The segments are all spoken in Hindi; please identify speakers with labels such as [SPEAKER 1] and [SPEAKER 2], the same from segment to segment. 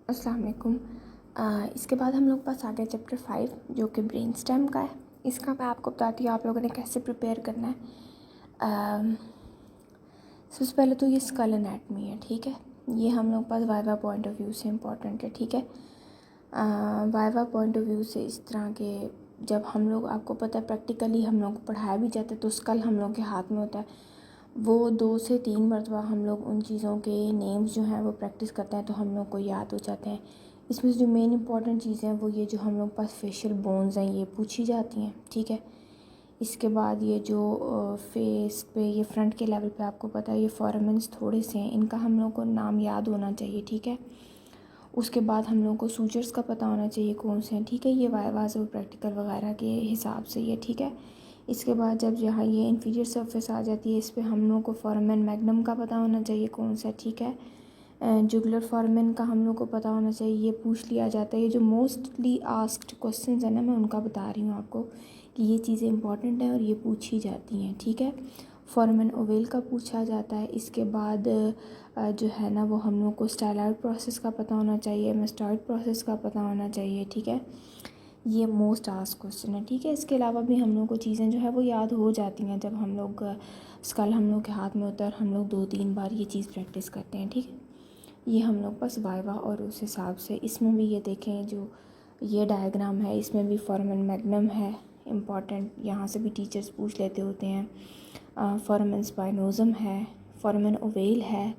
[SPEAKER 1] अस्सलाम वालेकुम। इसके बाद हम लोग पास आ गया चैप्टर 5 जो कि ब्रेन स्टेम का है। इसका मैं आपको बताती हूँ आप लोगों ने कैसे प्रिपेयर करना है। सबसे पहले तो ये स्कल एनाटमी है, ठीक है। ये हम लोग पास वाइवा पॉइंट ऑफ व्यू से इम्पोर्टेंट है, ठीक है। वाइवा पॉइंट ऑफ व्यू से इस तरह के जब हम लोग, आपको पता है प्रैक्टिकली हम लोग को पढ़ाया भी जाता है तो स्कल हम लोग के हाथ में होता है। वो 2 से 3 मरतबा हम लोग उन चीज़ों के नेम्स जो हैं वो प्रैक्टिस करते हैं तो हम लोग को याद हो जाते हैं। इसमें से जो मेन इंपॉर्टेंट चीज़ें हैं वो ये जो हम लोग पास फेशियल बोन्स हैं ये पूछी जाती हैं, ठीक है। इसके बाद ये जो फेस पे ये फ्रंट के लेवल पे आपको पता है ये फॉरमेंस थोड़े से हैं, इनका हम लोग को नाम याद होना चाहिए, ठीक है। उसके बाद हम लोग को सूचर्स का पता होना चाहिए कौन से हैं, ठीक है। ये वाइवाज़ और प्रैक्टिकल वगैरह के हिसाब से ये, ठीक है। इसके बाद जब यहाँ ये इंफीरियर सरफेस आ जाती है इस पर हम लोग को फोरामेन मैग्नम का पता होना चाहिए कौन सा, ठीक है। जुगुलर फोरामेन का हम लोग को पता होना चाहिए, ये पूछ लिया जाता है। ये जो मोस्टली आस्क्ड क्वेश्चंस है ना मैं उनका बता रही हूँ आपको कि ये चीज़ें इंपॉर्टेंट हैं और ये पूछी जाती हैं, ठीक है। फोरामेन ओवेल का पूछा जाता है। इसके बाद जो है ना वो हम लोग को स्टाइलॉइड प्रोसेस का पता होना चाहिए, मेस्टॉइड प्रोसेस का पता होना चाहिए, ठीक है। ये मोस्ट आस्क्ड क्वेश्चन है, ठीक है। इसके अलावा भी हम लोग को चीज़ें जो है वो याद हो जाती हैं जब हम लोग स्कल हम लोग के हाथ में होता है और हम लोग 2-3 बार ये चीज़ प्रैक्टिस करते हैं, ठीक है। ये हम लोग बस वाइवा और उस हिसाब से इसमें भी ये देखें जो ये डायग्राम है इसमें भी फोरामेन मैग्नम है इम्पॉर्टेंट, यहाँ से भी टीचर्स पूछ लेते होते हैं। फोरामेन स्पाइनोजम है, फोरामेन ओवेल है।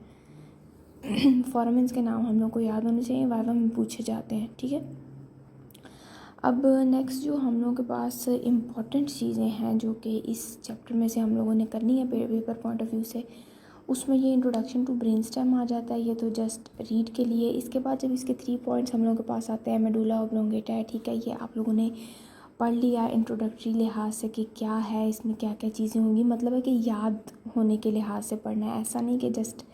[SPEAKER 1] फोरामेन्स के नाम हम लोग को याद होने चाहिए, वाइवा में पूछे जाते हैं, ठीक है। अब नेक्स्ट जो हम लोगों के पास इम्पॉर्टेंट चीज़ें हैं जो कि इस चैप्टर में से हम लोगों ने करनी है पेपर पॉइंट ऑफ व्यू से, उसमें ये इंट्रोडक्शन टू ब्रेन स्टेम आ जाता है। ये तो जस्ट रीड के लिए। इसके बाद जब इसके 3 पॉइंट्स हम लोगों के पास आते हैं, मेडुला ऑब्लोंगेटा है, ठीक है। ये आप लोगों ने पढ़ लिया इंट्रोडक्टरी लिहाज से कि क्या है इसमें, क्या क्या चीज़ें होंगी। मतलब है कि याद होने के लिहाज से पढ़ना है, ऐसा नहीं कि जस्ट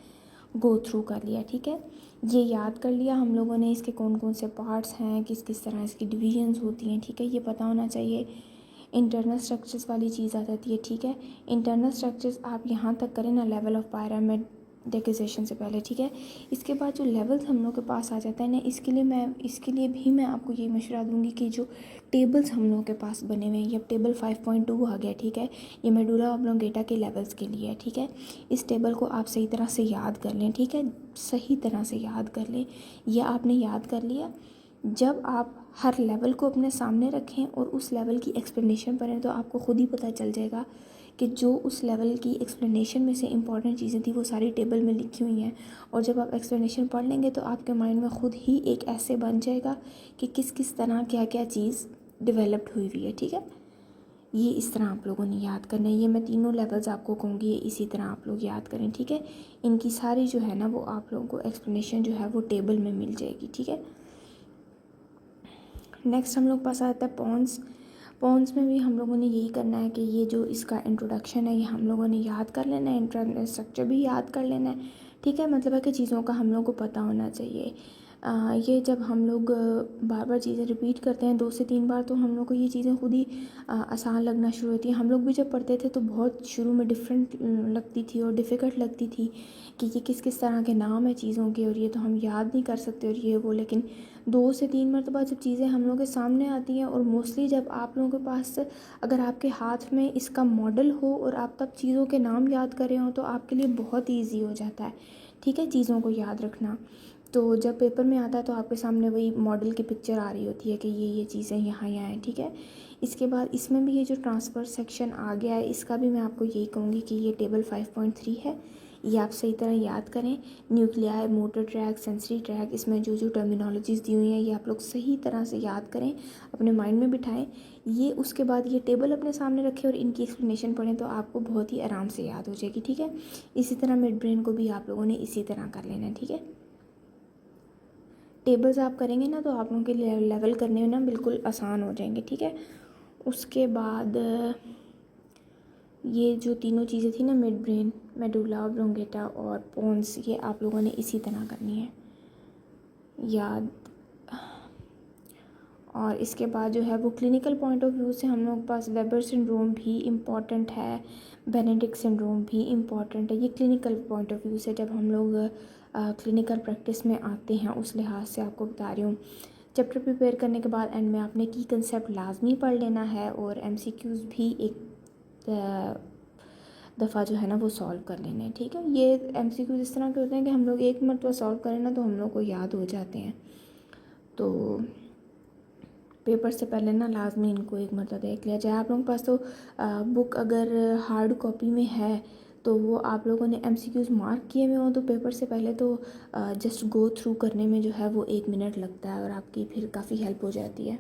[SPEAKER 1] गो थ्रू कर लिया, ठीक है। ये याद कर लिया हम लोगों ने, इसके कौन कौन से पार्ट्स हैं, किस किस तरह इसकी डिवीजन्स होती हैं, ठीक है। ये पता होना चाहिए। इंटरनल स्ट्रक्चर्स वाली चीज़ आ जाती है, ठीक है। इंटरनल स्ट्रक्चर्स आप यहाँ तक करें ना लेवल ऑफ पिरामिड डेकोरेशन से पहले, ठीक है। इसके बाद जो लेवल्स हम लोग के पास आ जाता है ना इसके लिए भी मैं आपको ये मशवरा दूंगी कि जो टेबल्स हम लोगों के पास बने हुए हैं, ये अब टेबल 5.2 आ गया, ठीक है। ये मेडुला ऑब्लोंगेटा के लेवल्स के लिए है, ठीक है। इस टेबल को आप सही तरह से याद कर लें, ठीक है। सही तरह से याद कर लें। यह आपने याद कर लिया। जब आप हर लेवल को अपने सामने रखें और उस लेवल की एक्सप्लेनेशन पढ़ें तो आपको खुद ही पता चल जाएगा कि जो उस लेवल की एक्सप्लेनेशन में से इंपॉर्टेंट चीज़ें थी वो सारी टेबल में लिखी हुई हैं। और जब आप एक्सप्लेनेशन पढ़ लेंगे तो आपके माइंड में खुद ही एक ऐसे बन जाएगा कि किस किस तरह क्या क्या चीज़ डेवलप्ड हुई हुई है, ठीक है। ये इस तरह आप लोगों ने याद करना है। ये मैं तीनों लेवल्स आपको कहूँगी, ये इसी तरह आप लोग याद करें, ठीक है। इनकी सारी जो है ना वो आप लोगों को एक्सप्लेनेशन जो है वो टेबल में मिल जाएगी, ठीक है। नेक्स्ट हम लोग पास आता है पॉन्स। पॉन्स में भी हम लोगों ने यही करना है कि ये जो इसका इंट्रोडक्शन है ये हम लोगों ने याद कर लेना है, इंटरनल स्ट्रक्चर भी याद कर लेना है, ठीक है। मतलब है कि चीज़ों का हम लोग को पता होना चाहिए। ये जब हम लोग बार बार चीज़ें रिपीट करते हैं 2 से 3 बार तो हम लोग को ये चीज़ें खुद ही आसान लगना शुरू होती हैं। हम लोग भी जब पढ़ते थे तो बहुत शुरू में डिफरेंट लगती थी और डिफ़िकल्ट लगती थी कि ये किस किस तरह के नाम है चीज़ों के और ये तो हम याद नहीं कर सकते और ये वो। लेकिन 2 से 3 मरतबा जब चीज़ें हम लोग के सामने आती हैं और मोस्टली जब आप लोगों के पास अगर आपके हाथ में इसका मॉडल हो और आप तब चीज़ों के नाम याद कर रहे हो तो आपके लिए बहुत ईजी हो जाता है, ठीक है, चीज़ों को याद रखना। तो जब पेपर में आता है तो आपके सामने वही मॉडल की पिक्चर आ रही होती है कि ये चीज़ें यहाँ यहाँ हैं, ठीक है। इसके बाद इसमें भी ये जो ट्रांसफ़र सेक्शन आ गया है इसका भी मैं आपको यही कहूँगी कि ये टेबल 5.3 है, ये आप सही तरह याद करें। Nuclei, motor track, sensory track, इसमें जो जो टर्मिनोलॉजीज़ दी हुई हैं ये आप लोग सही तरह से याद करें, अपने माइंड में बिठाएं ये। उसके बाद ये टेबल अपने सामने रखें और इनकी एक्सप्लेनेशन पढ़ें तो आपको बहुत ही आराम से याद हो जाएगी, ठीक है। इसी तरह मिड ब्रेन को भी आप लोगों ने इसी तरह कर लेना है, ठीक है। टेबल्स आप करेंगे ना तो आप लोगों के लेवल करने में ना बिल्कुल आसान हो जाएंगे, ठीक है। उसके बाद ये जो तीनों चीज़ें थी ना मिड ब्रेन, मेडुला ऑब्लोंगेटा और पोन्स, ये आप लोगों ने इसी तरह करनी है याद। और इसके बाद जो है वो क्लिनिकल पॉइंट ऑफ व्यू से हम लोग के पास वेबर सिंड्रोम भी इम्पॉर्टेंट है, बेनेडिक्ट सिंड्रोम भी इम्पॉर्टेंट है। ये क्लिनिकल पॉइंट ऑफ व्यू से जब हम लोग क्लिनिकल प्रैक्टिस में आते हैं उस लिहाज से आपको बता रही हूँ। चैप्टर प्रिपेयर करने के बाद एंड में आपने की कंसेप्ट लाजमी पढ़ लेना है और MCQs भी एक दफ़ा जो है ना वो सॉल्व कर लेने हैं, ठीक है। ये MCQs इस तरह के होते हैं कि हम लोग एक मरतबा सॉल्व करें ना तो हम लोग को याद हो जाते हैं। तो पेपर से पहले ना लाजमी इनको एक मरतबा देख लिया जाए। आप लोगों के पास तो बुक अगर हार्ड कॉपी में है तो वो आप लोगों ने MCQs मार्क किए हुए हों तो पेपर से पहले तो जस्ट गो थ्रू करने में जो है वो 1 मिनट लगता है और आपकी फिर काफ़ी हेल्प हो जाती है।